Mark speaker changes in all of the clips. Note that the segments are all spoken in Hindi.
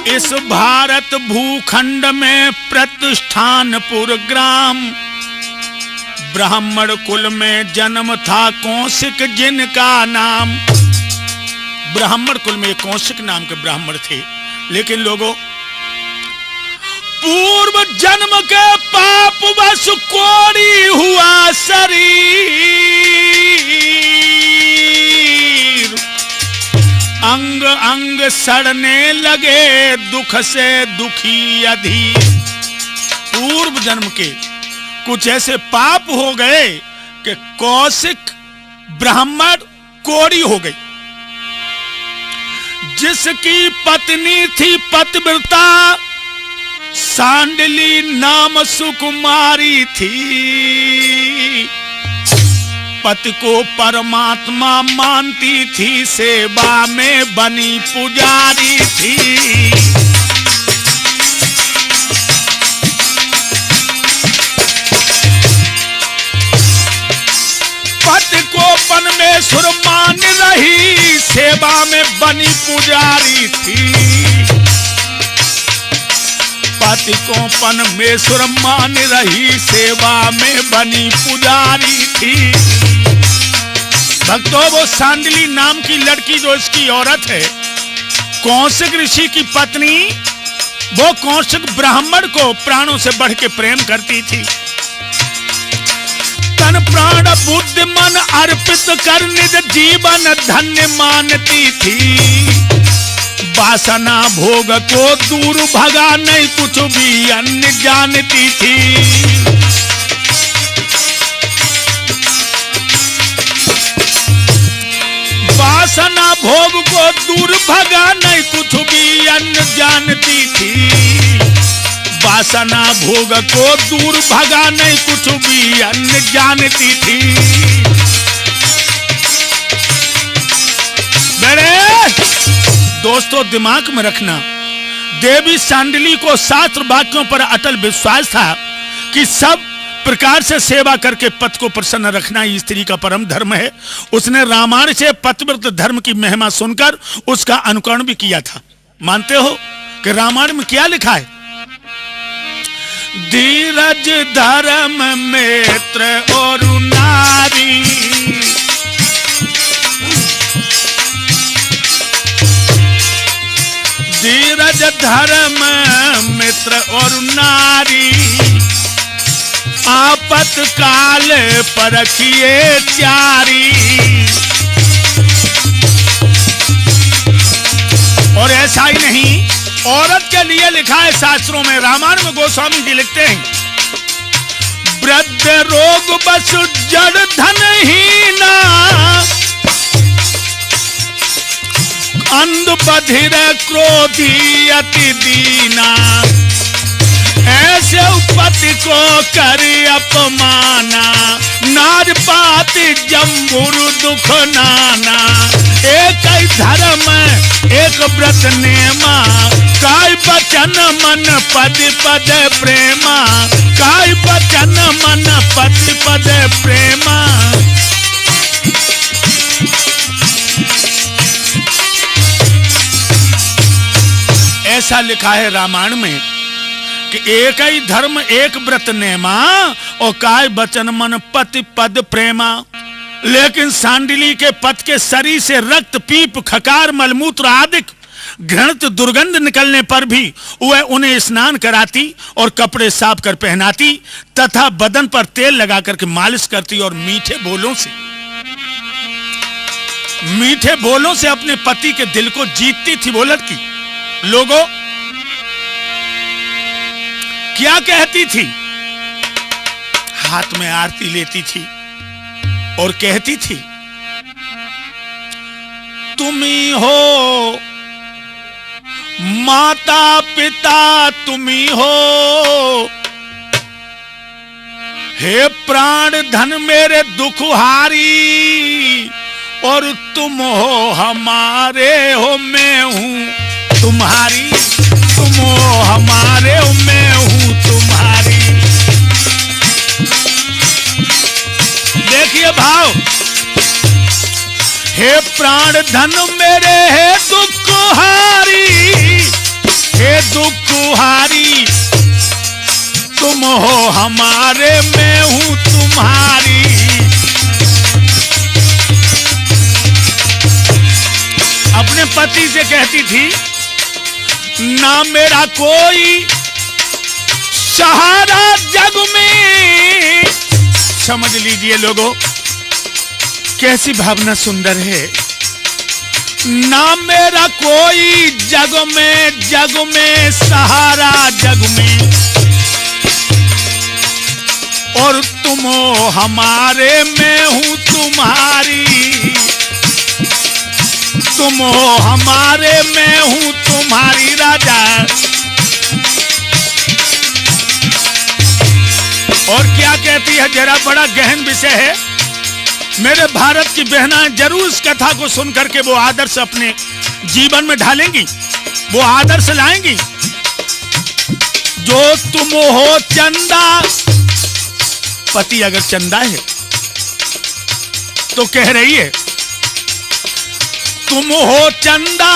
Speaker 1: इस भारत भूखंड में प्रतिष्ठानपुर ग्राम ब्राह्मण कुल में जन्म था कौशिक जिनका नाम। ब्राह्मण कुल में कौशिक नाम के ब्राह्मण थे, लेकिन लोगों पूर्व जन्म के पाप वश कोड़ी हुआ शरीर, अंग अंग सड़ने लगे दुख से दुखी अधीर। पूर्व जन्म के कुछ ऐसे पाप हो गए कि कौशिक ब्राह्मण कोड़ी हो गई। जिसकी पत्नी थी पतिव्रता सांडली नाम सुकुमारी थी, पति को परमात्मा मानती थी, सेवा में बनी पुजारी थी। पति को परमेश्वर मान रही, सेवा में बनी पुजारी थी। पति को परमेश्वर मान रही, सेवा में बनी पुजारी थी। भक्तों, वो सांडली नाम की लड़की जो इसकी औरत है, कौशिक ऋषि की पत्नी, वो कौशिक ब्राह्मण को प्राणों से बढ़ के प्रेम करती थी। तन प्राण बुद्धि मन अर्पित कर निज जीवन धन्य मानती थी। वासना भोग को दूर भगा नहीं कुछ भी अन्य जानती थी। वासना भोग को दूर भगा नहीं कुछ भी अन्य जानती थी। वासना भोग को दूर भगा नहीं कुछ भी अन्य जानती थी। मेरे दोस्तों, दिमाग में रखना, देवी सांडली को शास्त्र वाक्यों पर अटल विश्वास था कि सब प्रकार से सेवा करके पति को प्रसन्न रखना ही स्त्री का परम धर्म है। उसने रामायण से पतिव्रत धर्म की महिमा सुनकर उसका अनुकरण भी किया था। मानते हो कि रामायण में क्या लिखा है? धीरज धर्म मित्र और नारी, धीरज धर्म मित्र और नारी, आपत काल परखिए चारी। और ऐसा ही नहीं, औरत के लिए लिखा है शास्त्रों में। रामायण में गोस्वामी जी लिखते हैं, वृद्ध रोग बस जड़ धनहीना, अंध बधिर क्रोधी अति दीना, ऐसे पति को करी अपमाना, नार पाति जम्बुर दुख नाना। एक ही धर्म एक व्रत नेमा, काय बचन मन पद पद प्रेमा, काय बचन मन पद पद प्रेमा। ऐसा लिखा है रामायण में कि एक ही धर्म एक व्रत नेमा, और काय बचन मन पति पद प्रेमा। लेकिन सांडली के पति के शरीर से रक्त पीप खकार मलमूत्र आदि घृणित दुर्गंध निकलने पर भी वह उन्हें स्नान कराती और कपड़े साफ कर पहनाती तथा बदन पर तेल लगा करके मालिश करती और मीठे बोलों से अपने पति के दिल को जीतती थी। वो लड़की लोगों क्या कहती थी? हाथ में आरती लेती थी और कहती थी, तुम ही हो माता पिता, तुम ही हो हे प्राण धन मेरे दुखहारी, और तुम हो हमारे हो मैं हूं तुम्हारी, तुम हो हमारे हो मैं हूं तुम्हारी। देखिए भाव, हे प्राण धन मेरे है दुखहारी, हे दुखहारी, तुम हो हमारे मैं हूं तुम्हारी। अपने पति से कहती थी ना मेरा कोई सहारा जग में। समझ लीजिए लोगों, कैसी भावना सुंदर है। ना मेरा कोई जग में सहारा जग में, और तुम हो हमारे मैं हूं तुम्हारी। तुम हो हमारे मैं हूं तुम्हारी राजा। और क्या कहती है जरा, बड़ा गहन विषय है। मेरे भारत की बहना जरूर इस कथा को सुनकर के वो आदर्श अपने जीवन में ढालेंगी, वो आदर्श लाएंगी। जो तुम हो चंदा, पति अगर चंदा है तो कह रही है तुम हो चंदा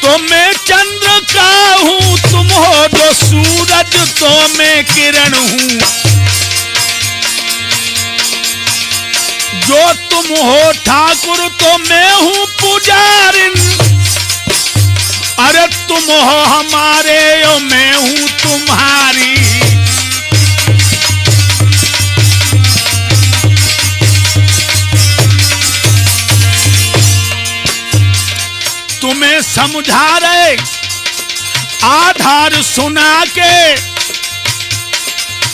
Speaker 1: तो मैं चंद्र का हूं, तुम हो जो सूरज तो मैं किरण हूं। जो तुम हो ठाकुर तो मैं हूं पुजारिन, अरे तुम हो हमारे और मैं हूं तुम्हारी। तुम्हें समझा रहे आधार सुना के,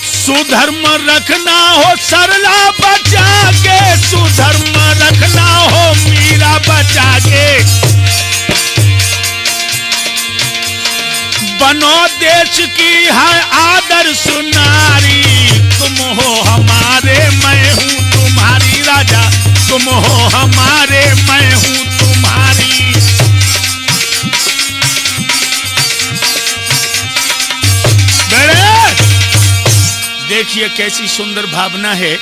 Speaker 1: सुधर्म रखना हो सरला बचा के, सुधर्म रखना हो मीरा बचा के। बनो देश की है आदर्श नारी, तुम हो हमारे मैं हूं तुम्हारी राजा। तुम हो हमारे मैं हूं तुम्हारी। देखिए कैसी सुंदर भावना है।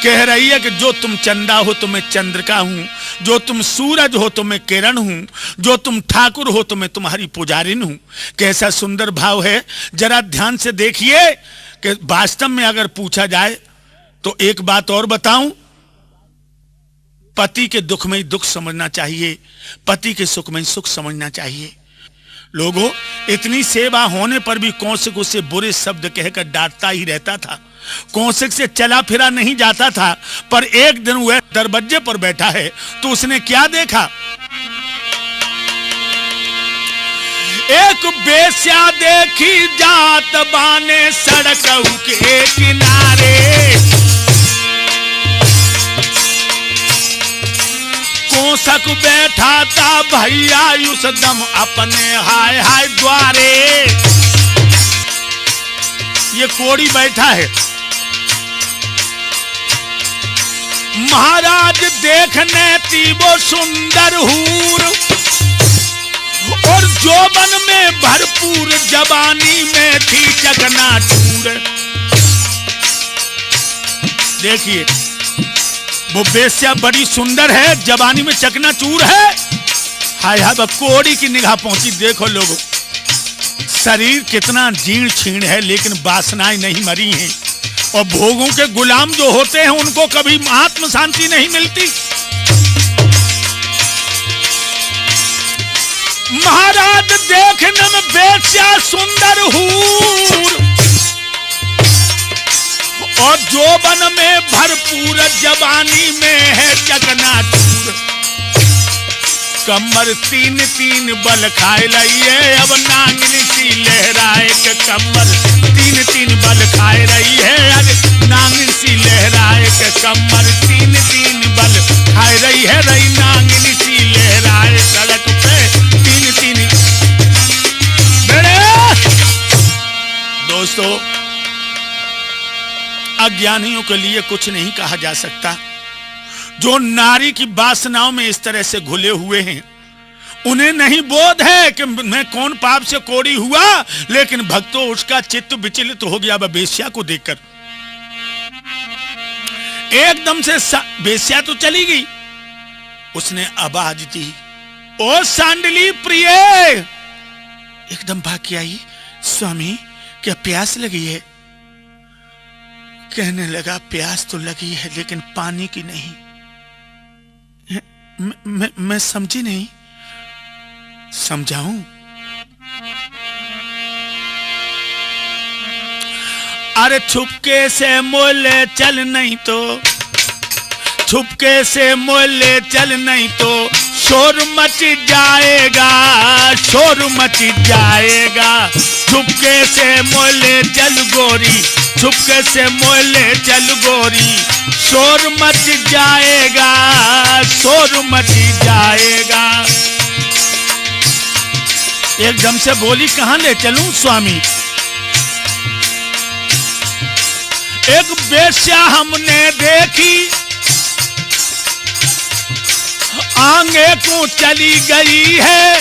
Speaker 1: कह रही है कि जो तुम चंदा हो तो मैं चंद्रिका हूं, जो तुम सूरज हो तो मैं किरण हूं, जो तुम ठाकुर हो तो मैं तुम्हारी पुजारिन हूं। कैसा सुंदर भाव है। जरा ध्यान से देखिए कि वास्तव में अगर पूछा जाए तो एक बात और बताऊं, पति के दुख में दुख समझना चाहिए, पति के सुख में सुख समझना चाहिए। लोगों, इतनी सेवा होने पर भी कौशिक उससे बुरे शब्द कहकर डांटता ही रहता था। कौशिक से चला फिरा नहीं जाता था। पर एक दिन वह दरवाजे पर बैठा है तो उसने क्या देखा, एक बेस्या देखी जात बाने सड़क के किनारे। कोसक बैठा था भैया उस दम अपने हाय हाय द्वारे। ये कोड़ी बैठा है। महाराज देखने थी वो सुंदर हूर, और जोबन में भरपूर जवानी में थी चकनाचूर। देखिए वो बेस्या बड़ी सुंदर है, जवानी में चकनाचूर है। हाय हाय कोड़ी की निगाह पहुंची। देखो लोगों, शरीर कितना जीर्ण छीण है लेकिन वासनाएं नहीं मरी हैं। और भोगों के गुलाम जो होते हैं उनको कभी आत्म शांति नहीं मिलती। महाराज देखने में बेस्या सुंदर हूर, और जोबन में भरपूर जवानी में है चकनाचूर। कमर तीन तीन बल खाए लइए, अब नांगनी सी लहराए के कमर तीन तीन बल खाए रही है। अरे नांगनी सी लहराए के कमर तीन तीन बल खाए रही है। रही नांगनी सी लहराए सड़क पे तीन तीन। दोस्तों, अज्ञानियों के लिए कुछ नहीं कहा जा सकता। जो नारी की वासनाओं में इस तरह से घुले हुए हैं, उन्हें नहीं बोध है कि मैं कौन पाप से कोड़ी हुआ। लेकिन भक्तों, उसका चित्त विचलित हो गया बेश्या को देखकर। एकदम से बेश्या तो चली गई, उसने आवाज दी, ओ सांडली प्रिय, एकदम भाग के आई, स्वामी क्या प्यास लगी है? कहने लगा, प्यास तो लगी है लेकिन पानी की नहीं। मैं समझी नहीं। समझाऊं? अरे छुपके से मोले चल नहीं तो, छुपके से मोले चल नहीं तो शोर मच जाएगा, शोर मच जाएगा। छुपके से मोले चल गोरी, छुपके से मोले चल गोरी, शोर मच जाएगा, शोर मच जाएगा। एकदम से बोली, कहां ले चलूं स्वामी? एक बेश्या हमने देखी, आगे को चली गई है।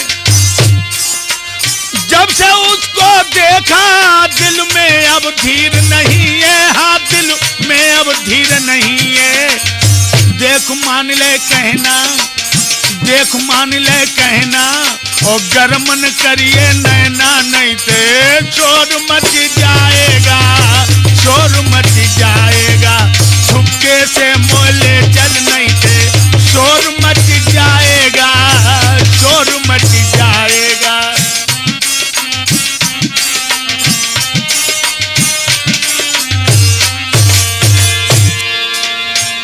Speaker 1: जब से उसको देखा दिल में अब धीर नहीं है, हाँ दिल में अब धीर नहीं है। देख मान ले कहना, देख मान ले कहना, और गरमन करिए नैना, नहीं ते शोर मच जाएगा, शोर मच जाएगा। छुपके से मोले चल नहीं थे शोर मच जाएगा, शोर मच जाएगा।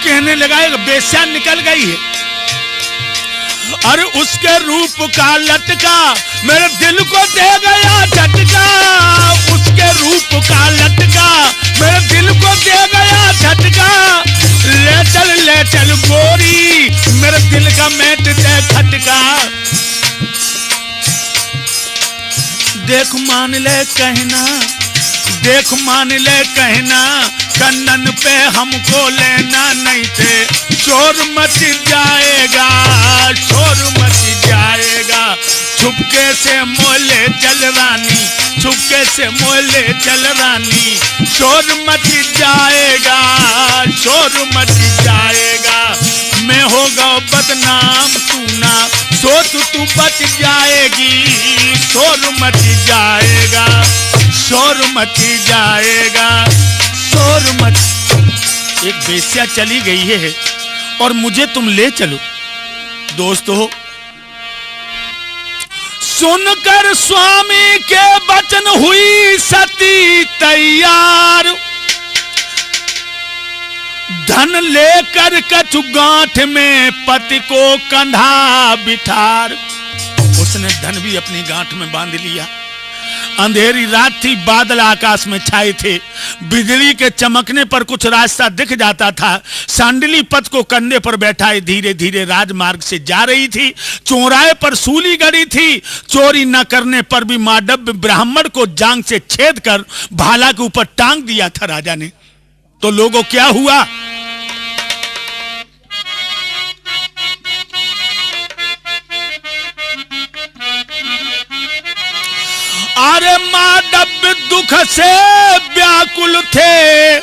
Speaker 1: कहने लगा, एक बेस्या निकल गई है, अरे उसके रूप का लटका मेरे दिल को दे गया झटका। उसके रूप का लटका मेरे दिल को दे गया झटका। ले चल गोरी, मेरे दिल का मैट दे खटका। देख मान ले कहना, देख मान ले कहना, कन्नन पे हमको लेना, नहीं थे शोर मच जाएगा, शोर मच जाएगा। छुपके से मोले चल रानी, छुपके से मोले चल रानी, शोर मच जाएगा, शोर मच जाएगा। मैं होगा बदनाम तू ना सोच, तू बच जाएगी, शोर मच जाएगा, शोर मच जाएगा, शोर मच। एक बेस्या चली गई है और मुझे तुम ले चलो। दोस्तों, सुनकर स्वामी के वचन हुई सती तैयार। धन लेकर कछु गांठ में पति को कंधा बिठार। उसने धन भी अपनी गांठ में बांध लिया। अंधेरी रात थी, बादल आकाश में छाए थे, बिजली के चमकने पर कुछ रास्ता दिख जाता था। सांडली पथ को कंधे पर बैठाए धीरे धीरे राजमार्ग से जा रही थी। चौराहे पर सूली गड़ी थी। चोरी न करने पर भी माडव ब्राह्मण को जांग से छेद कर भाला के ऊपर टांग दिया था राजा ने। तो लोगों क्या हुआ? अरे माडव दुख से व्याकुल थे,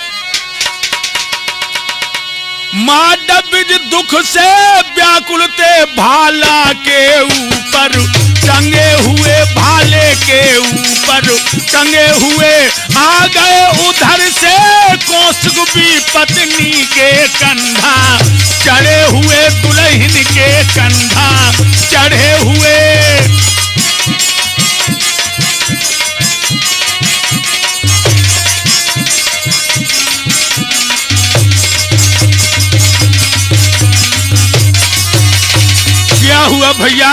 Speaker 1: माडव दुख से व्याकुल थे। भाला के ऊपर टंगे हुए, भाले के ऊपर टंगे हुए आ गए उधर से कौशुकवी पत्नी के कंधा। चढ़े हुए दुल्हन के कंधा चढ़े हुए। क्या हुआ भैया?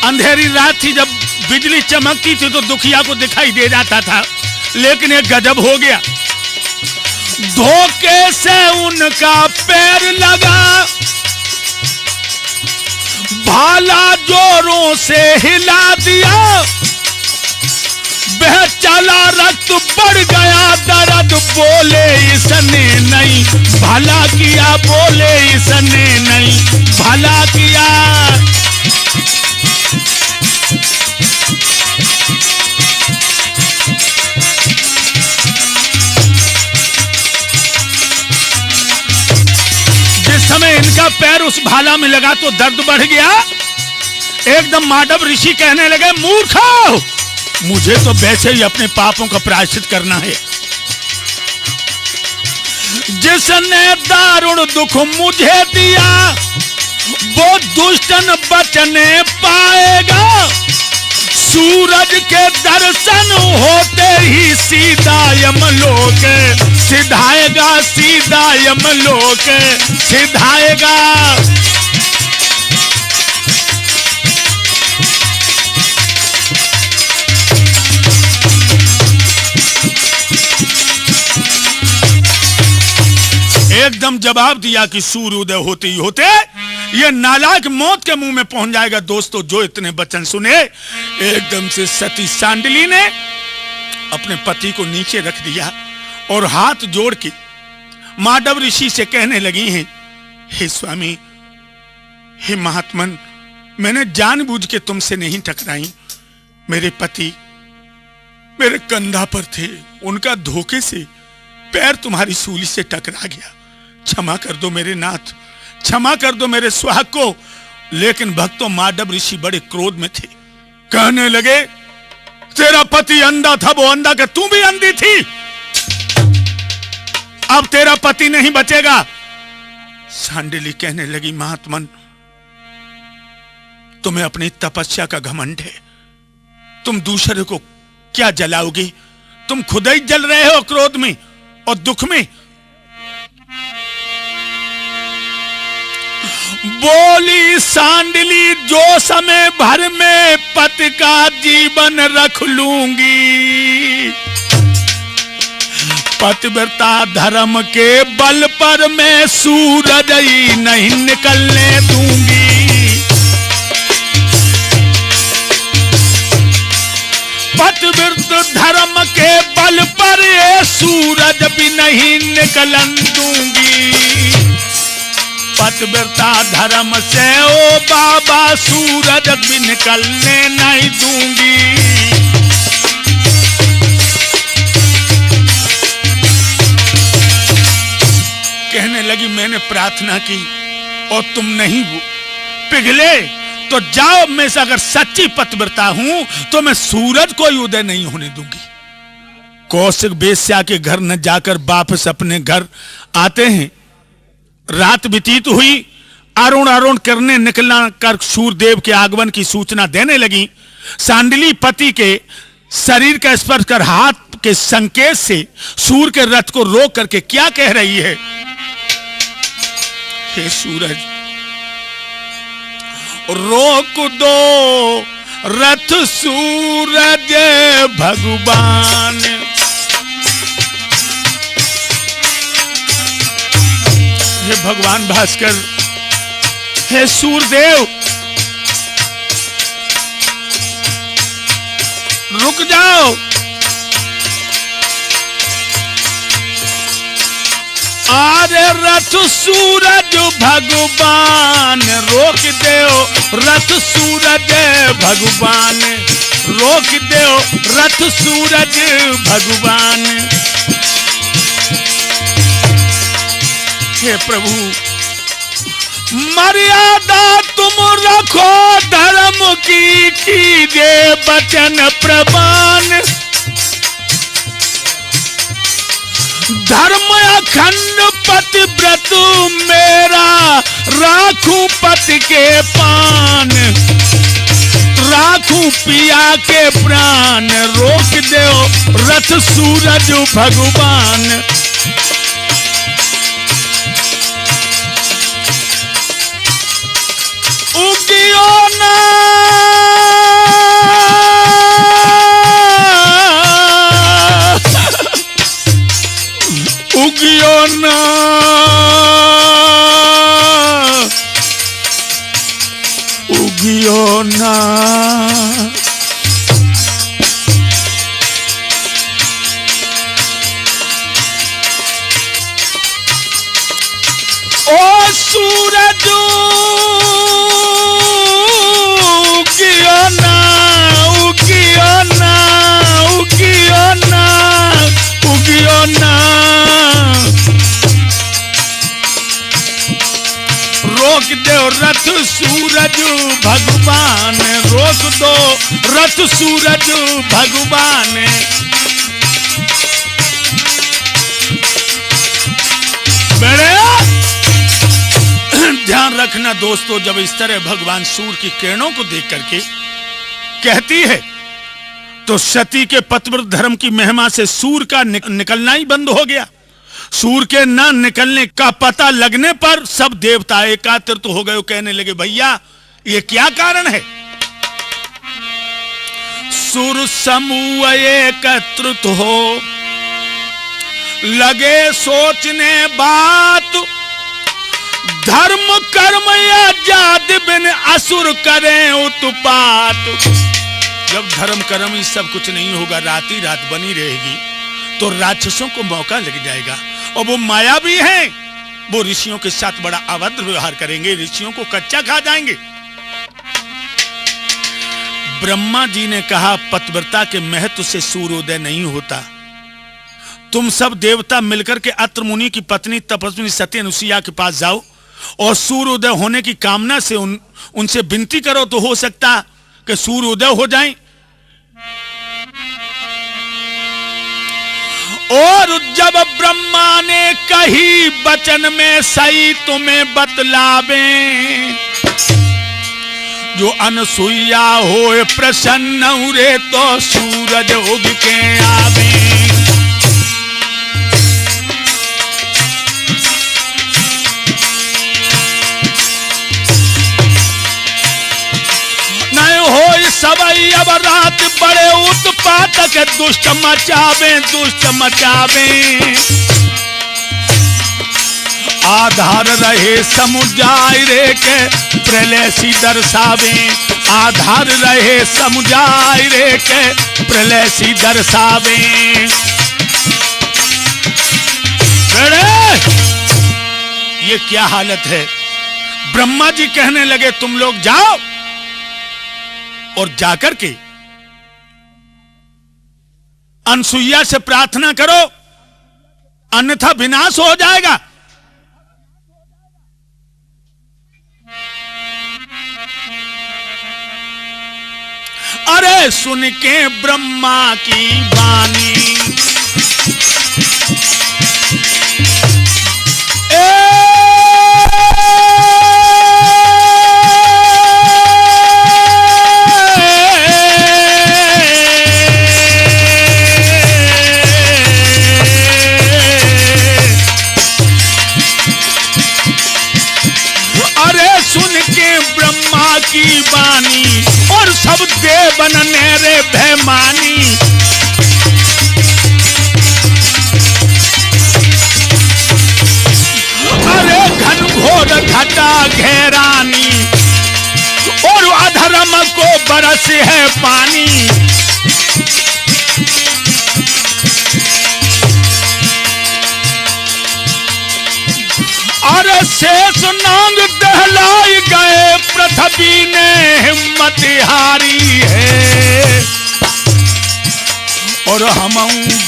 Speaker 1: अंधेरी रात थी, जब बिजली चमकती थी तो दुखिया को दिखाई दे जाता था, लेकिन एक गजब हो गया। धोखे से उनका पैर लगा, भाला जोरों से हिला दिया। बह चला रक्त बढ़ गया दर्द, बोले इसने नहीं भला किया, बोले इसने नहीं भला किया। जिस समय इनका पैर उस भाला में लगा तो दर्द बढ़ गया। एकदम माधव ऋषि कहने लगे, मूर्खो, मुझे तो वैसे ही अपने पापों का प्रायश्चित करना है। जिसने दारुण दुख मुझे दिया वो दुष्टन बचने पाएगा। सूरज के दर्शन होते ही सीधा यमलोक सिधाएगा, सीधा यमलोक सिधाएगा। एकदम जवाब दिया कि सूर्योदय होते ही होते ये नालायक मौत के मुंह में पहुंच जाएगा। दोस्तों, जो इतने वचन सुने, एकदम से सती सांडली ने अपने पति को नीचे रख दिया और हाथ जोड़ के माधव ऋषि से कहने लगी हैं, हे स्वामी, हे महात्मन, मैंने जानबूझ के तुमसे नहीं टकराई। मेरे पति मेरे कंधा पर थे, उनका धोखे से पैर तुम्हारी सूली से टकरा गया। क्षमा कर दो मेरे नाथ, क्षमा कर दो मेरे सुहाग को। लेकिन भक्तों, माधव ऋषि बड़े क्रोध में थे। कहने लगे, तेरा पति अंधा था, वो अंधा का तू भी अंधी थी, अब तेरा पति नहीं बचेगा। सांडिली कहने लगी, महात्मन, तुम्हें अपनी तपस्या का घमंड है, तुम दूसरे को क्या जलाओगे? तुम खुद ही जल रहे हो क्रोध में और दुख में। बोली सांडली, जो समय भर में पति का जीवन रख लूंगी, पतिव्रता धर्म के बल पर मैं सूरज ही नहीं निकलने दूंगी। पतिव्रत धर्म के बल पर ये सूरज भी नहीं निकलन दूंगी। पतिव्रता धर्म से ओ बाबा सूरज भी निकलने नहीं दूंगी। कहने लगी, मैंने प्रार्थना की और तुम नहीं पिघले, तो जाओ, मैं से अगर सच्ची पतिव्रता हूं तो मैं सूरज को ही उदय नहीं होने दूंगी। कौशिक वेश्या के घर न जाकर वापस अपने घर आते हैं। रात व्यतीत हुई, अरुण अरुण करने निकलना कर सूर्यदेव के आगमन की सूचना देने लगी। सांडली पति के शरीर का स्पर्श कर हाथ के संकेत से सूर्य के रथ को रोक करके क्या कह रही है, हे सूरज, रोक दो रथ सूरज भगवान। हे भगवान भास्कर, हे सूर्यदेव, रुक जाओ। आरे रथ सूरज भगवान, रोक दो रथ सूरज भगवान, रोक दो रथ सूरज भगवान। हे प्रभु, मर्यादा तुम रखो धर्म की, कीजिए वचन प्रमाण। धर्म अखंड पतिव्रत मेरा, राखूं पति के पान, राखूं पिया के प्राण। रोक दो रथ सूरज भगवान। उगियो ना उगियो ना, उगियो ना। ओ सूरज रथ सूरज भगवान, रोक दो रथ सूरज भगवान। बेड़े ध्यान रखना दोस्तों, जब इस तरह भगवान सूर्य की किरणों को देख करके कहती है तो सती के पतिव्रत धर्म की महिमा से सूर्य का निकलना ही बंद हो गया। सूर्य के न निकलने का पता लगने पर सब देवता एकात्रित हो गए, कहने लगे भैया ये क्या कारण है। सुर समूह एकत्रित हो लगे सोचने बात, धर्म कर्म या जाति बिन असुर करें उत्पात। जब धर्म कर्म ही सब कुछ नहीं होगा, रात ही रात बनी रहेगी, तो राक्षसों को मौका लग जाएगा। और वो माया भी हैं, वो ऋषियों के साथ बड़ा अभद्र व्यवहार करेंगे, ऋषियों को कच्चा खा जाएंगे। ब्रह्मा जी ने कहा पतिव्रता के महत्व से सूर्योदय नहीं होता। तुम सब देवता मिलकर के अत्र मुनि की पत्नी तपस्विनी सती अनुसुईया के पास जाओ और सूर्योदय होने की कामना से उनसे विनती करो, तो हो सकता कि सूर्योदय हो जाए। और जब ब्रह्मा ने कही वचन में सही तुम्हें बतलावे, जो अनुसुईया होए प्रसन्न उरे तो सूरज उग के आवे। सबई अब रात बड़े उत्पातक दुष्ट मचावे, दुष्ट मचावे। आधार रहे समुदाय के प्रलय सी दर्शावे, आधार रहे समुदाय के प्रलय सी दर्शावे। ये क्या हालत है। ब्रह्मा जी कहने लगे तुम लोग जाओ और जाकर के अनुसुईया से प्रार्थना करो, अन्यथा विनाश हो जाएगा। अरे सुन के ब्रह्मा की वाणी की बानी और सब देवन नेरे भयमानी। अरे घनघोर घटा घेरानी और अधर्म को बरस है पानी। अरे शेष नांग दहलाई गए पृथ्वी ने हिम्मत हारी है। और हम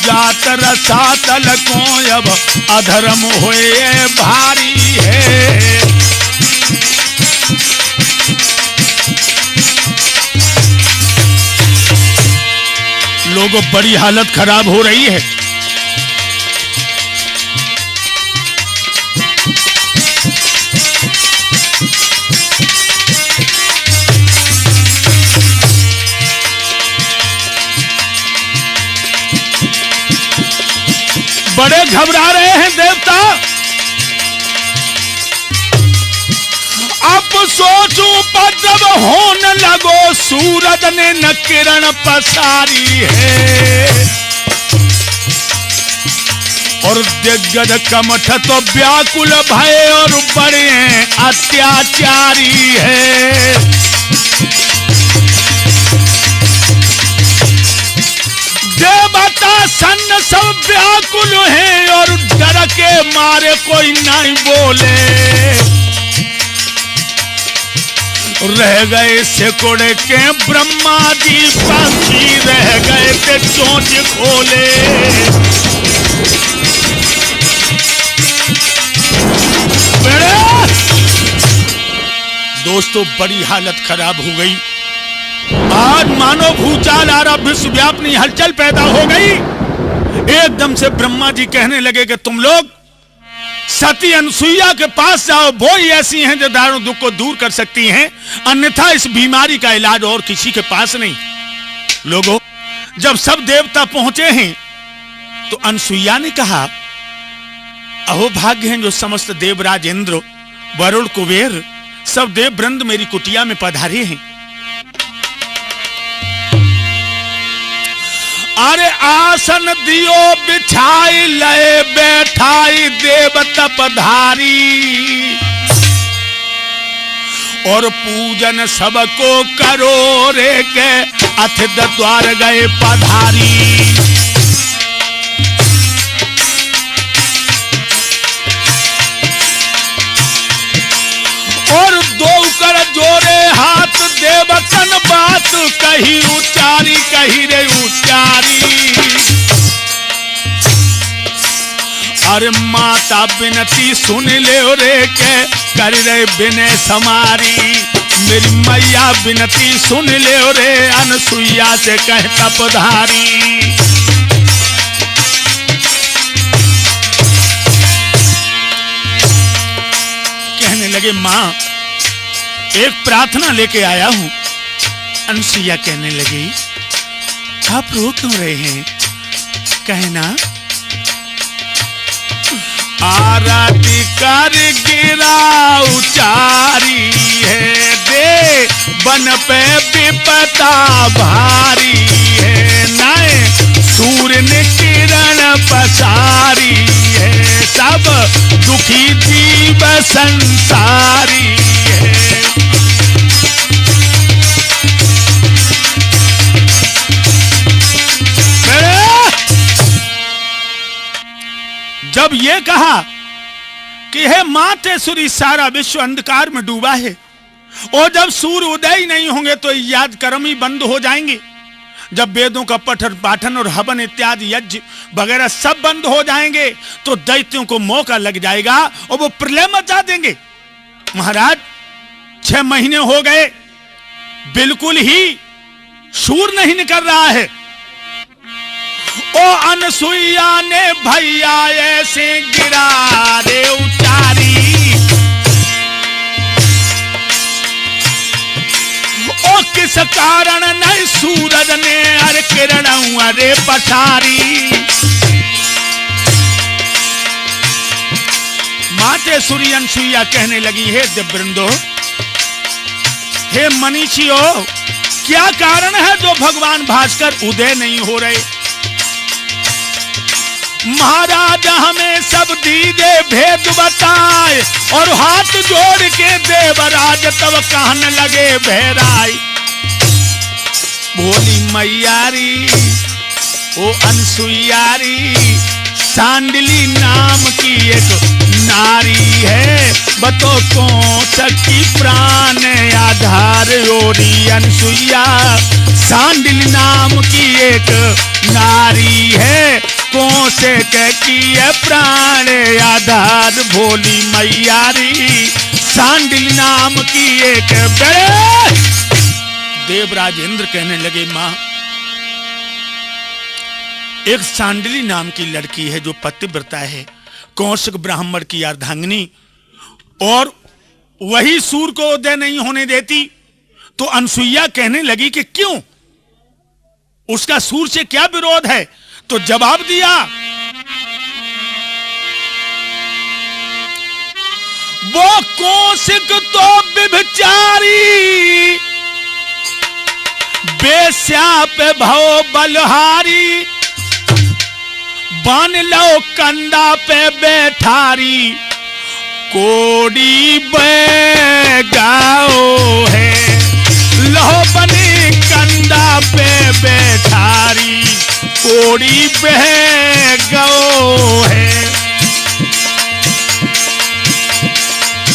Speaker 1: जात रसातल को अब अधर्म हुए भारी है। लोगों बड़ी हालत खराब हो रही है। बड़े घबरा रहे हैं देवता। अब सोचूं पर जब होने लगो सूरज ने न किरण पसारी है। और दिग्गज कमठ तो व्याकुल भय और बड़े अत्याचारी है। देवता सन्न सब व्याकुल हैं और डर के मारे कोई नहीं बोले। रह गए सिकुड़ के ब्रह्मा जी पंछी, रह गए थे चोंच खोले। दोस्तों बड़ी हालत खराब हो गई। आज मानो भूचाल आ रहा, विश्वव्यापी हलचल पैदा हो गई। एकदम से ब्रह्मा जी कहने लगे कि तुम लोग सती अनसुईया के पास जाओ, वो ही ऐसी हैं जो दारुण दुख को दूर कर सकती हैं, अन्यथा इस बीमारी का इलाज और किसी के पास नहीं। लोगों, जब सब देवता पहुंचे हैं तो अनसुईया ने कहा, अहो भाग्य हैं जो समस्त देवराज इंद्र, वरुण, कुबेर सब देव वृंद मेरी कुटिया में पधारे हैं। अरे आसन दियो बिछाई, लय बैठाई देव तपधारी, और पूजन सबको करो रे के अतिथि द्वार गए पधारी। और दो कर जोरे हाथ देवतन बात कही उचारी, कही रे उचारी। अरे माता बिनती सुन ले रे के कर रे बिने समारी, मेरी मैया बिनती सुन ले रे अनसुईया से कह तपधारी। कहने लगे मां एक प्रार्थना लेके आया हूं। अनसुईया कहने लगी आप रो क्यों रहे हैं, कहना। आरती कर गिरा उचारी है, दे बन पे विपता भारी है, नए सूर्य ने किरण पसारी है, सब दुखी जीव संसारी है। जब ये कहा कि हे मातेश्वरी सारा विश्व अंधकार में डूबा है, और जब सूर्य उदय ही नहीं होंगे तो याद कर्म ही बंद हो जाएंगे, जब वेदों का पठन पाठन और हवन इत्यादि यज्ञ वगैरह सब बंद हो जाएंगे तो दैत्यों को मौका लग जाएगा और वो प्रलय मचा देंगे। महाराज 6 महीने हो गए, बिल्कुल ही सूर्य नहीं निकल रहा है। ओ अनसुईया ने भैया ऐसे गिरा रे उचारी, ओ किस कारण नहीं सूरज ने हर किरण अरे पसारी। मातेश्वरी अनसुईया कहने लगी, हे देववृंदो, हे मनीषियों, क्या कारण है जो भगवान भास्कर उदय नहीं हो रहे। महाराज हमें सब दीजे भेद बताए, और हाथ जोड़ के देवराज तब कहने लगे बहराई। बोली मैयारी ओ अनसुईयारी, सांडली नाम की एक नारी है, बतो कौन सकी प्राण आधार ओरी। अनसुईया सांडली नाम की एक नारी है, कौन से की है प्राण आधार। भोली मैयारी सांडली नाम की एक बड़े। देवराज इंद्र कहने लगे, मां एक सांडली नाम की लड़की है जो पतिव्रता है, कौशिक ब्राह्मण की अर्धांगिनी, और वही सूर्य को उदय नहीं होने देती। तो अनसुईया कहने लगी कि क्यों, उसका सूर्य से क्या विरोध है। तो जवाब दिया, वो कौशिक तो व्यभिचारी, बेस्या पे भव बलहारी, बान लो कंधा पे बैठारी, कोड़ी गाओ है, लो बनी कंधा पे बैठारी, कोड़ी गाओ है।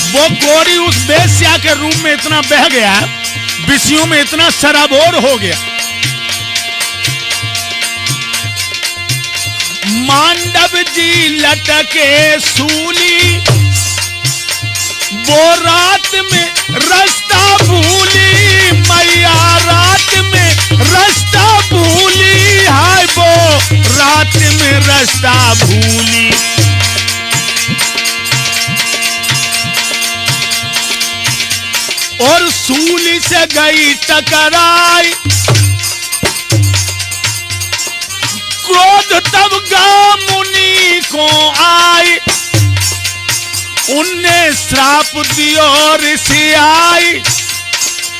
Speaker 1: वो कोड़ी उस बेस्या के रूप में इतना बह गया, विषयों में इतना सराबोर हो गया। मांडव जी लटके सूली, वो रात रात में रास्ता भूली, मैया रात में रास्ता भूली, हाय वो रात में रास्ता भूली। और सूली से गई टकराई, क्रोध तब गा मुनि को आई, उनने श्राप दियो ऋषि आई,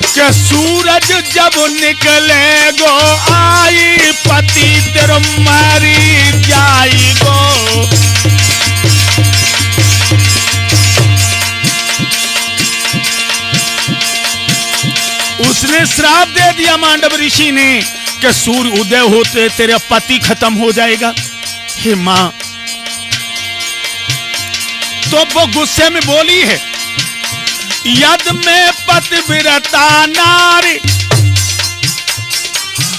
Speaker 1: कि सूरज जब निकले गो आई, पति तेरो मारी जाई गो। उसने श्राप दे दिया मांडव ऋषि ने कि सूर्य उदय होते तेरा पति खत्म हो जाएगा। हे मां, तो वो गुस्से में बोली है, यद में पतिव्रता नारी,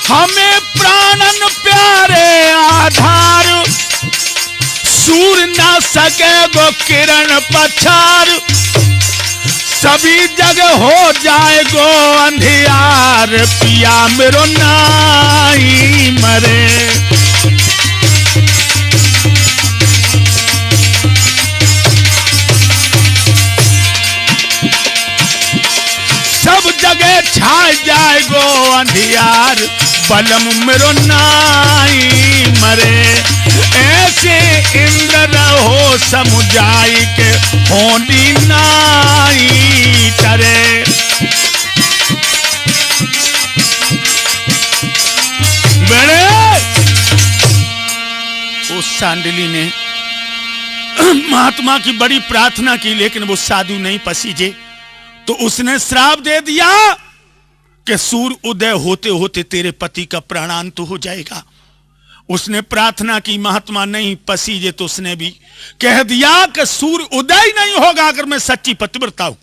Speaker 1: हमें प्राणन प्यारे आधार, सूर्य ना सके गो किरण पछार, सभी जगह हो जाए गो अंधियार, पिया मेरो नाई मरे। सब जगह छा जाए गो अंधियार, बलम मेरो नाई मरे। ऐसे इंद्र रहो समुझाई के होनी नाई करे। बड़े उस सांडली ने महात्मा की बड़ी प्रार्थना की, लेकिन वो साधु नहीं पसीजे, तो उसने श्राप दे दिया कि सूर्य उदय होते होते तेरे पति का प्राणांत हो जाएगा। उसने प्रार्थना की, महात्मा नहीं पसीजे, तो उसने भी कह दिया कि सूर्य उदय नहीं होगा अगर मैं सच्ची पतिव्रता हूं।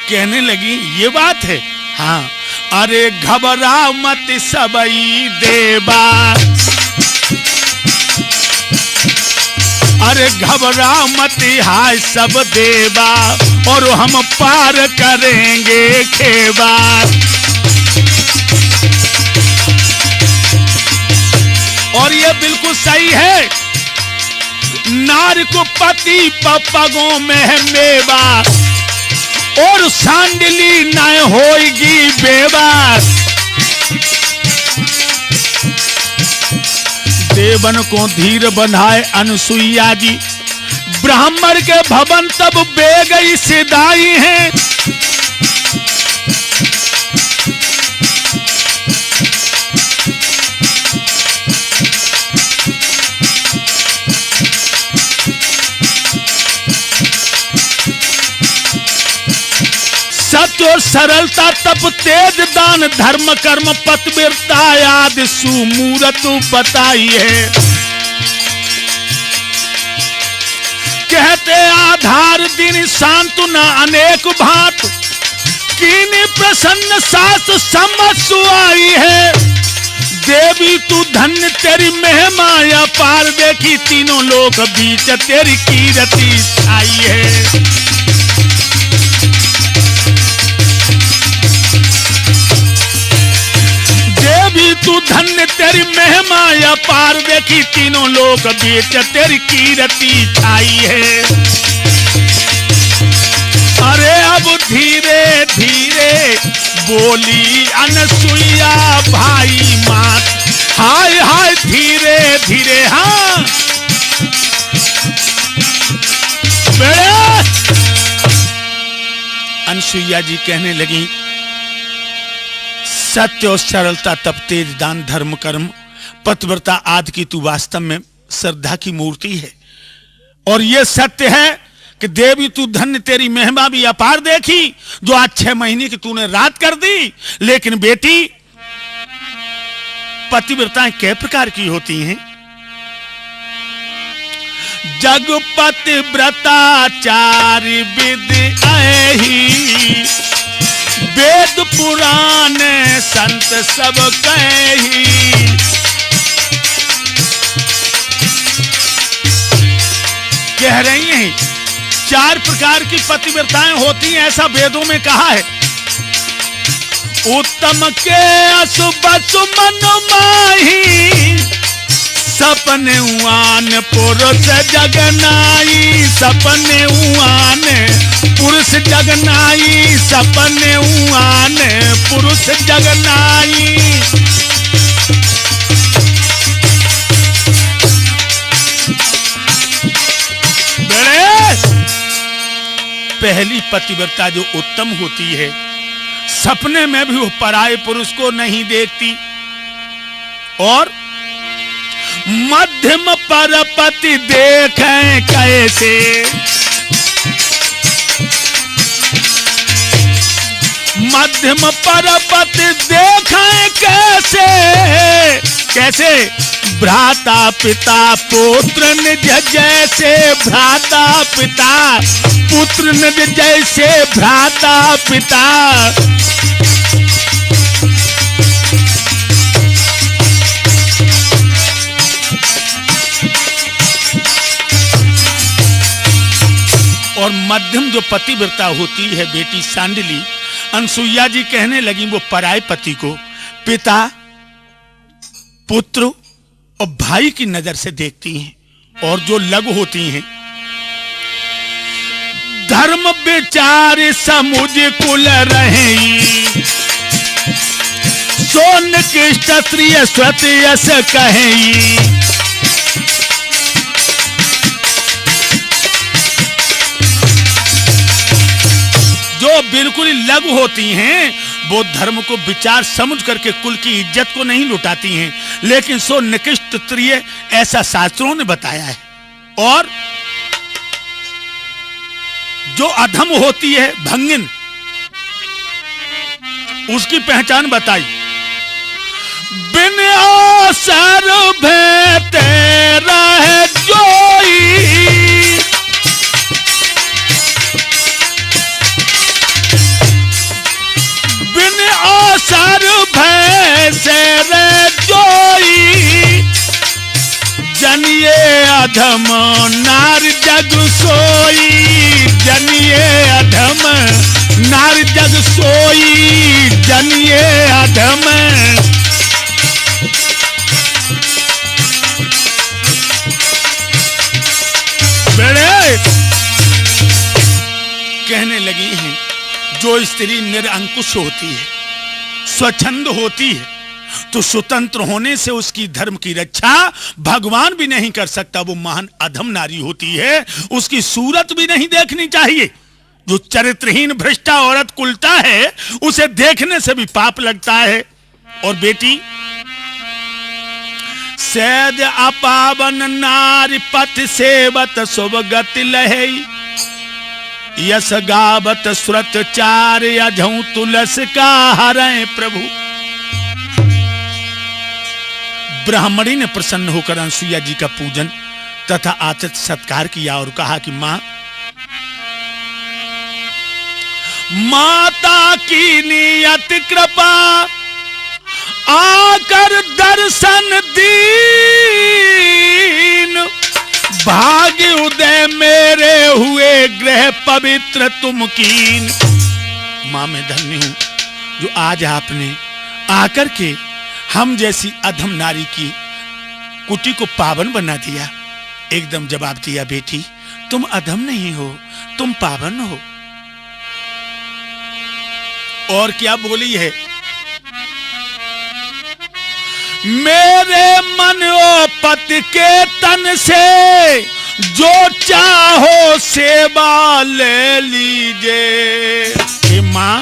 Speaker 1: कहने लगी ये बात है, हाँ। अरे घबरा मत सबई देवा, अरे घबरा मत हाय सब देवा, और हम पार करेंगे खेवा। और ये बिल्कुल सही है, नारी को पति पगों में है मेवा, और सांडली न होगी बेवा। देवन को धीर बंधाए अनुसुईया जी, ब्राह्मण के भवन तब बे गई सिदाई है। सत्य और सरलता तप तेज दान धर्म कर्म पतिव्रता आदि सुमूरत बताई है। कहते आधार दिन सांत्वना अनेक भांत, कीनी प्रसन्न सास समझ सुआई है। देवी तू धन्य तेरी महिमा अपार, देखी तीनों लोक बीच तेरी कीर्ति छाई है। देवी तू धन्य तेरी महिमा अपार, देखी तीनों लोक बीच तेरी कीर्ति छाई है। अरे अब धीरे धीरे बोली अनसुईया भाई मात, हाय हाय धीरे धीरे। हाँ अनसुईया जी कहने लगी, सत्य और सरलता तप तेज दान धर्म कर्म पतिव्रता आदि की तू वास्तव में श्रद्धा की मूर्ति है। और यह सत्य है कि देवी तू धन्य तेरी महिमा भी अपार, देखी जो आज 6 महीने की तूने रात कर दी। लेकिन बेटी पतिव्रताएं कै प्रकार की होती हैं? जग पतिव्रताचारी विधि ऐही, वेद पुराण संत सब कही। कह रही हैं 4 प्रकार की पतिव्रताएं होती हैं, ऐसा वेदों में कहा है। उत्तम के अशुभ सुमन माही, सपने उआन पुरुष जगनाई, सपने उआन पुरुष जगनाई, सपने उआन पुरुष जगनाई। पहली पतिव्रता जो उत्तम होती है, सपने में भी वो पराये पुरुष को नहीं देखती। और मध्यम परपति देखें कैसे, मध्यम परपति देखें कैसे, कैसे भ्राता पिता पुत्र निज जैसे, भ्राता पिता पुत्र निज जैसे, भ्राता पिता। और मध्यम जो पतिव्रता होती है बेटी सांडिली, अनसुईया जी कहने लगी वो पराये पति को पिता पुत्र और भाई की नजर से देखती हैं। और जो लघु होती हैं, धर्म विचार समुझ कुल रहे, सोन कृष्ण स्त्रीय स्वत यस कहे। जो बिल्कुल लघु होती हैं वो धर्म को विचार समझ करके कुल की इज्जत को नहीं लुटाती हैं, लेकिन सो निकृष्ट स्त्रीय, ऐसा शास्त्रों ने बताया है। और जो अधम होती है भंगिन, उसकी पहचान बताई। बिन अवसर भेंटे रहे जोई, अवसर भैसे रे जोई, जनिए अधम नार जग सोई, जनिए अधम नार जग सोई, जनिए अधम। बेड़े कहने लगी हैं जो स्त्री निरंकुश होती है, स्वच्छंद होती है, तो स्वतंत्र होने से उसकी धर्म की रक्षा भगवान भी नहीं कर सकता, वो महान अधम नारी होती है। उसकी सूरत भी नहीं देखनी चाहिए। जो चरित्रहीन भ्रष्टा औरत कुलता है, उसे देखने से भी पाप लगता है। और बेटी सैद अपावन नारी पथ सेवत शुभ गति लहई, यस गावत श्रुत चार अझऊ तुलस का हरें प्रभु। ब्राह्मणी ने प्रसन्न होकर अनसुईया जी का पूजन तथा आतिथ्य सत्कार किया और कहा कि मां, माता की नियत कृपा आकर दर्शन दीन, भाग्य उदय मेरे हुए ग्रह पवित्र तुम कीन। मां मैं धन्य हूं जो आज आपने आकर के हम जैसी अधम नारी की कुटी को पावन बना दिया। एकदम जवाब दिया, बेटी तुम अधम नहीं हो, तुम पावन हो। और क्या बोली है, मेरे मन ओ पति के तन से जो चाहो सेवा ले लीजिए। मां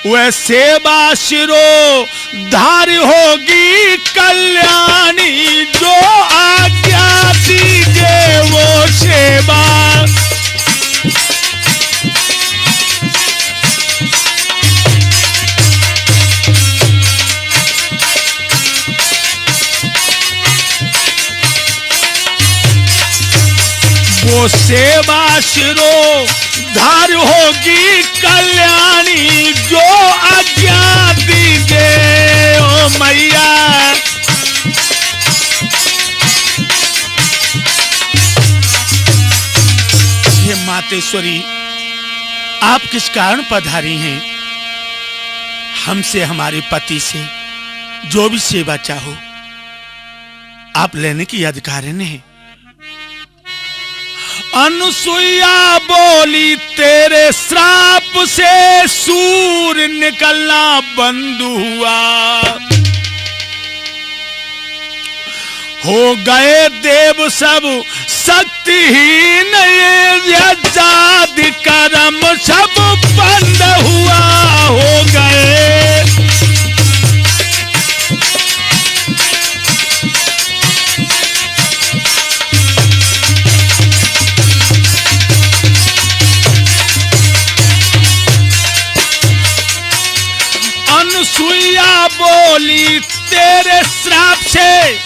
Speaker 1: वह सेवा शिरो धारी होगी कल्याणी, जो आज्ञा दीजिए वो सेवा। वो सेवा शिरो धार होगी कल्याणी, जो आज्ञा दीजिए ओ मैया। मातेश्वरी, आप किस कारण पधारी हैं? हमसे, हमारे पति से जो भी सेवा चाहो आप लेने की अधिकारिणी हैं। अनुसुईया बोली, तेरे श्राप से सूर निकलना बंद हुआ, हो गए देव सब शक्तिहीन, ये जाति कर्म सब बंद हुआ, हो गए। अनुसुईया बोली, तेरे श्राप से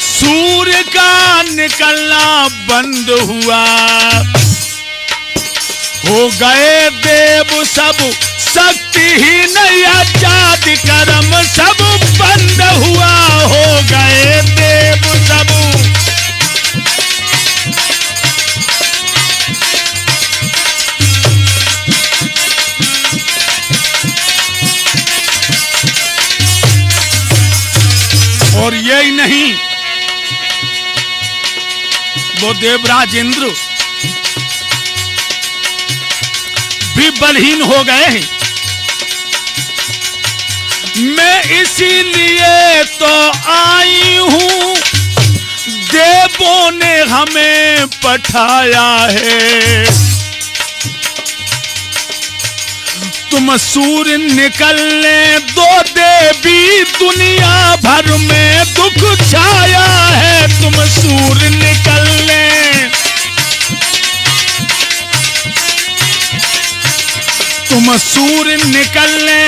Speaker 1: सूर्य का निकलना बंद हुआ, हो गए देव सब शक्तिहीन, या जाति कर्म सब बंद हुआ, हो गए देव सब। और यही नहीं, वो देवराज इंद्र भी बलहीन हो गए हैं। मैं इसीलिए तो आई हूं, देवों ने हमें पठाया है, तुम सूर्य निकलने दो देवी, दुनिया भर में दुख छाया है, तुम सूर्य निकलने। तुम सूर्य निकलने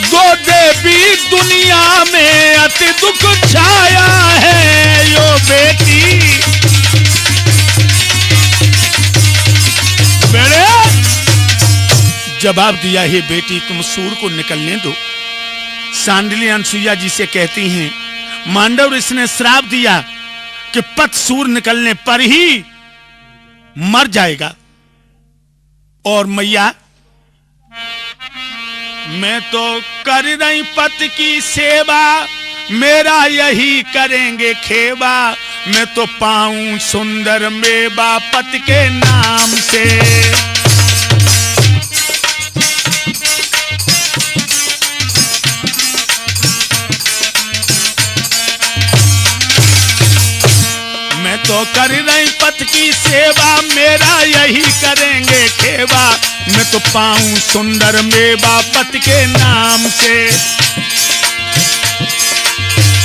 Speaker 1: दो देवी, दुनिया में अति दुख छाया है, यो बेटी। बेटे जवाब दिया, हे बेटी तुम सूर्य को निकलने दो। सांडिली अनसुईया जी से कहती हैं, मांडव ऋषि ने श्राप दिया कि पत सूर्य निकलने पर ही मर जाएगा, और मैया मैं तो कर रही पत की सेवा, मेरा यही करेंगे खेवा, मैं तो पाऊं सुंदर मेवा पत के नाम से। तो कर रही पत की सेवा, मेरा यही करेंगे खेवा, मैं तो पाऊं सुंदर मेवा पत के नाम से।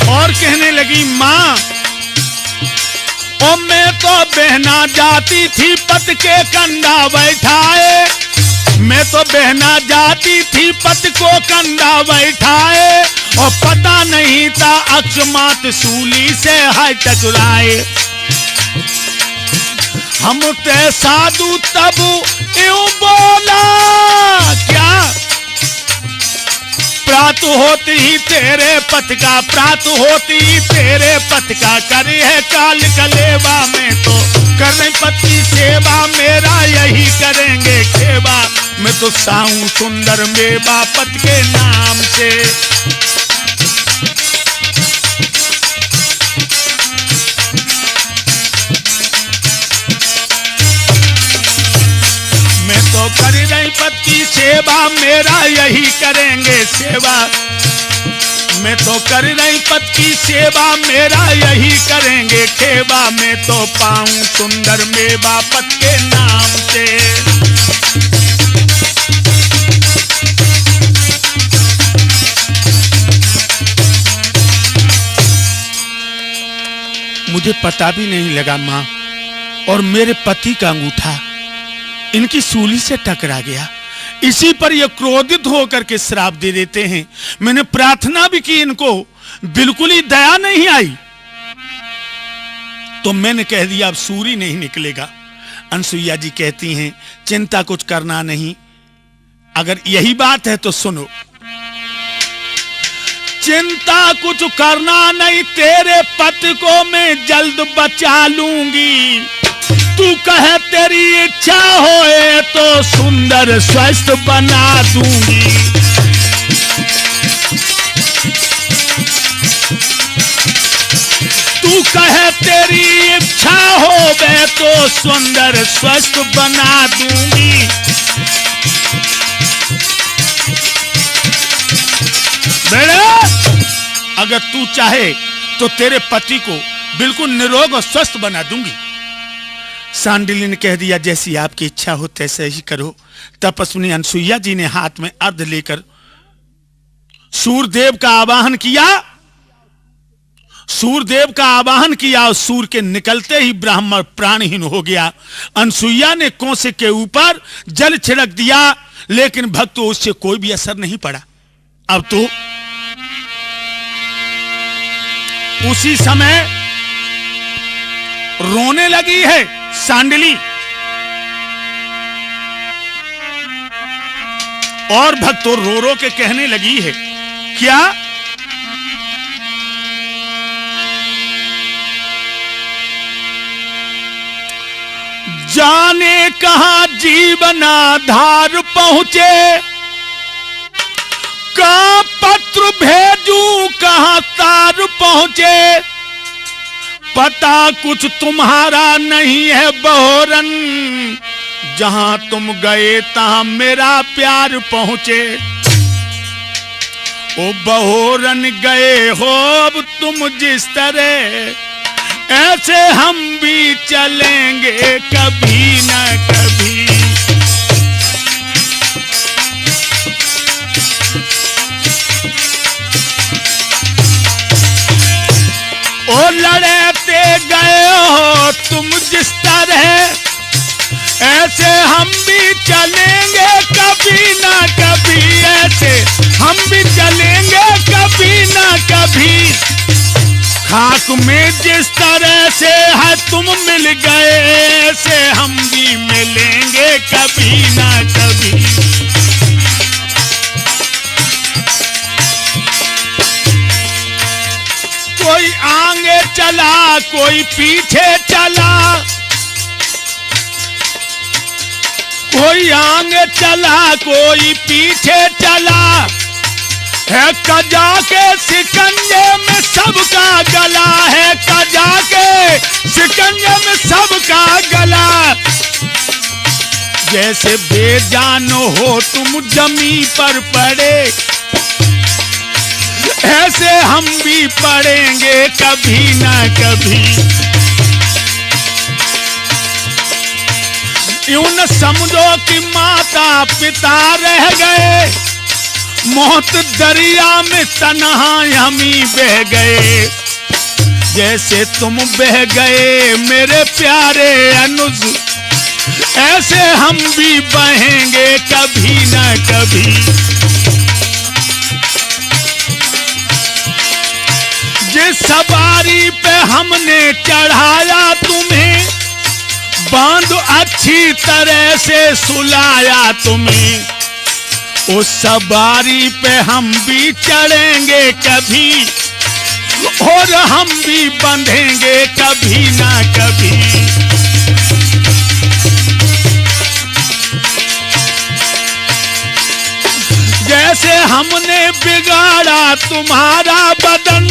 Speaker 1: और कहने लगी, मां ओ मैं तो बहना जाती थी पत के कंधा बैठाए, मैं तो बहना जाती थी पत को कंधा बैठाए, और पता नहीं था अक्षमात सूली से है टकराए। हम ते साधु तब यूं बोला, क्या प्रात होती ही तेरे पथ का, प्रात होती ही तेरे पथ का, करे है काल कलेवा, में तो कर रही पति सेवा, मेरा यही करेंगे खेवा, मैं तो साऊं सुंदर मेवा पत के नाम से। तो कर रही पति सेवा, मेरा यही करेंगे सेवा, मैं तो कर रही पति सेवा, मेरा यही करेंगे खेवा, मैं तो पाऊं सुंदर मेवा पत के नाम से। मुझे पता भी नहीं लगा मां, और मेरे पति का अंगूठा इनकी सूली से टकरा गया। इसी पर ये क्रोधित होकर के श्राप दे देते हैं। मैंने प्रार्थना भी की, इनको बिल्कुल ही दया नहीं आई, तो मैंने कह दिया अब सूर्य नहीं निकलेगा। अनसुईया जी कहती हैं, चिंता कुछ करना नहीं, अगर यही बात है तो सुनो। चिंता कुछ करना नहीं, तेरे पति को मैं जल्द बचा लूंगी, तू कहे तेरी इच्छा होए तो सुंदर स्वस्थ बना दूंगी। तू कहे तेरी इच्छा होवे तो सुंदर स्वस्थ बना दूंगी। बेटे, अगर तू चाहे तो तेरे पति को बिल्कुल निरोग और स्वस्थ बना दूंगी। सांडिली ने कह दिया, जैसी आपकी इच्छा हो तैसे ही करो। तपस्विनी अनसुईया जी ने हाथ में अर्घ लेकर सूर्यदेव का आवाहन किया। सूर्यदेव का आवाहन किया और सूर्य के निकलते ही ब्राह्मण प्राणहीन हो गया। अनसुईया ने कौसे के ऊपर जल छिड़क दिया, लेकिन भक्तों उससे कोई भी असर नहीं पड़ा। अब तो उसी समय रोने लगी है सांडिली, और भक्तों रो रो के कहने लगी है क्या? जाने कहां जीवन आधार पहुंचे, का पत्र भेजूं कहां तार पहुंचे। पता कुछ तुम्हारा नहीं है बहोरन, जहां तुम गए तहां मेरा प्यार पहुंचे। ओ बहोरन गए हो अब तुम जिस तरह, ऐसे हम भी चलेंगे कभी न कभी। ओ लड़ते गए हो तुम जिस तरह, ऐसे हम भी चलेंगे कभी ना कभी। ऐसे हम भी चलेंगे कभी ना कभी। खाक में जिस तरह से है तुम मिल गए, ऐसे हम भी मिलेंगे कभी ना कभी। कोई आगे चला कोई पीछे चला, कोई आगे चला कोई पीछे चला। है कजा के सिकंजे में सबका गला, है कजा के सिकंजे में सबका गला। जैसे बेजान हो तुम जमी पर पड़े, ऐसे हम भी पड़ेंगे कभी ना कभी। यूं न समझो कि माता पिता रह गए, मौत दरिया में तन्हा हम ही बह गए। जैसे तुम बह गए मेरे प्यारे अनुज, ऐसे हम भी बहेंगे कभी ना कभी। जिस सवारी पे हमने चढ़ाया तुम्हें, बांध अच्छी तरह से सुलाया तुम्हें, उस सवारी पे हम भी चढ़ेंगे कभी, और हम भी बंधेंगे कभी ना कभी। जैसे हमने बिगाड़ा तुम्हारा बदन,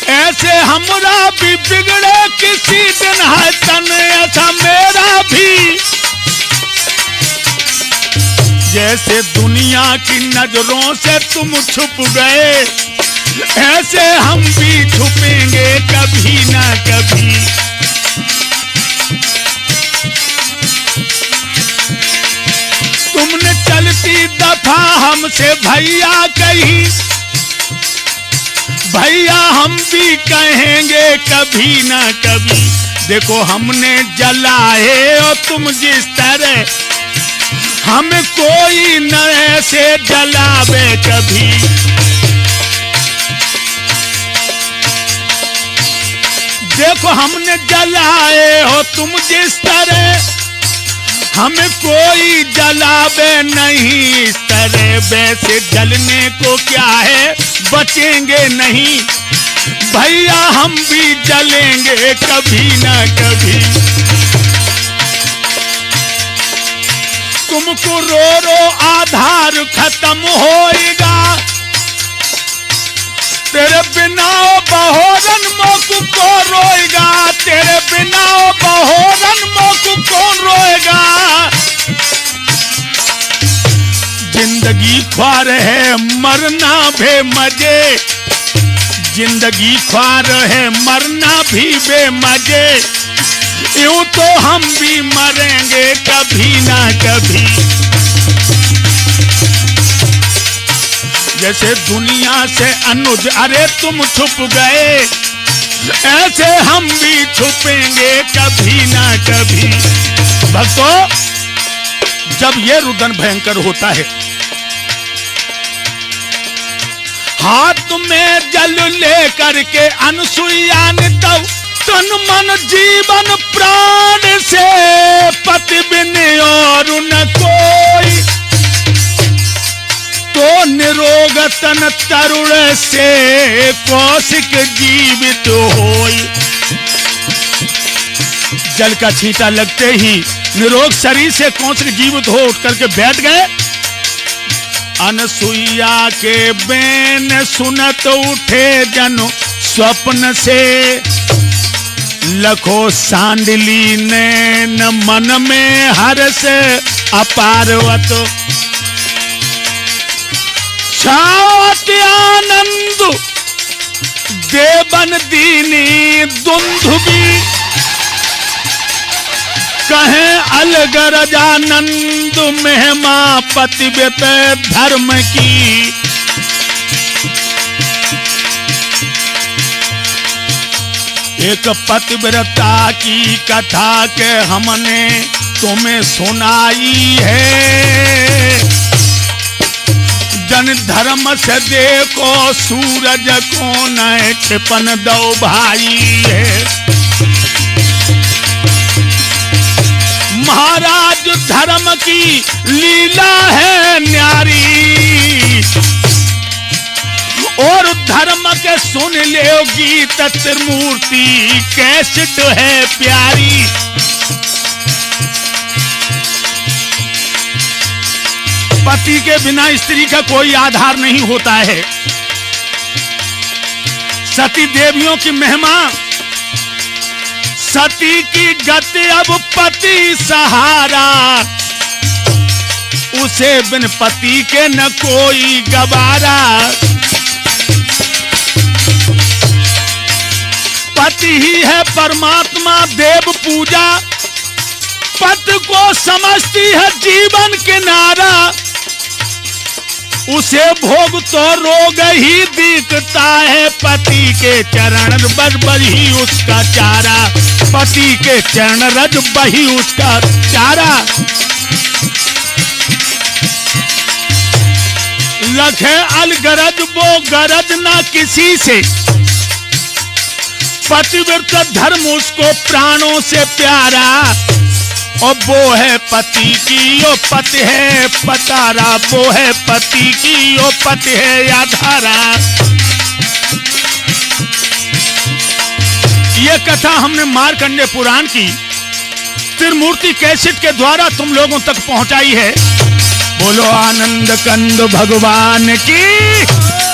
Speaker 1: ऐसे हमरा भी बिगड़े किसी दिन है तन। ऐसा मेरा भी, जैसे दुनिया की नजरों से तुम छुप गए, ऐसे हम भी छुपेंगे कभी ना कभी। तुमने चलती दफा हमसे भैया कही, भैया हम भी कहेंगे कभी ना कभी। देखो हमने जलाए और तुम जिस तरह, हमें कोई न ऐसे जलावे कभी। देखो हमने जलाए हो तुम जिस तरह, हमें कोई जलावे नहीं इस तरह। वैसे जलने को क्या है बचेंगे नहीं, भैया हम भी जलेंगे कभी ना कभी। तुमको रो रो आधार खत्म होएगा, तेरे बिना बहोरन मोकू को रोएगा, तेरे बिना बहोरन मोकू कौन रोएगा। जिंदगी ख्वार है मरना भी मजे, जिंदगी ख्वार है मरना भी बेमजे, यूं तो हम भी मरेंगे कभी ना कभी। जैसे दुनिया से अनुज अरे तुम छुप गए, ऐसे हम भी छुपेंगे कभी ना कभी। भक्तों, जब ये रुदन भयंकर होता है, हाथ में जल लेकर के अनसुईया ने तब तन मन जीवन प्राण से पति बिन और न कोई, तो निरोग तन तरुण से कौशिक जीवित होई। जल का छींटा लगते ही निरोग शरीर से कौशिक जीवित हो उठ करके बैठ गए। अनसुईया के बैन सुनत उठे जनु स्वप्न से, लखो सांडली नैन मन में हर्ष अपारवत, छावत आनंद देवन दीनी दुंदुबी, कहे अलगरज आनंद महिमा पतिव्रत धर्म की। एक पतिव्रता की कथा के हमने तुम्हें सुनाई है, जन धर्म से देखो सूरज को न छिपन दो भाई है। महाराज धर्म की लीला है न्यारी, और धर्म के सुन ले गीत त्रिमूर्ति कैसेट है प्यारी। पति के बिना स्त्री का कोई आधार नहीं होता है। सती देवियों की महिमा, सती की गति अब पति सहारा, उसे बिन पति के न कोई गवारा। पति ही है परमात्मा देव पूजा, पति को समझती है जीवन किनारा, उसे भोग तो रोग ही दिखता है, पति के चरण रज बही उसका चारा, पति के चरण रज बही उसका चारा। लखे अलगरज वो गरज ना किसी से, पतिव्रत धर्म उसको प्राणों से प्यारा, और वो है पति की ओ पति है पतारा, वो है पति की ओ पति है आधारा। ये कथा हमने मार्कंडेय पुराण की त्रिमूर्ति कैसेट के द्वारा तुम लोगों तक पहुंचाई है। बोलो आनंद कंद भगवान की।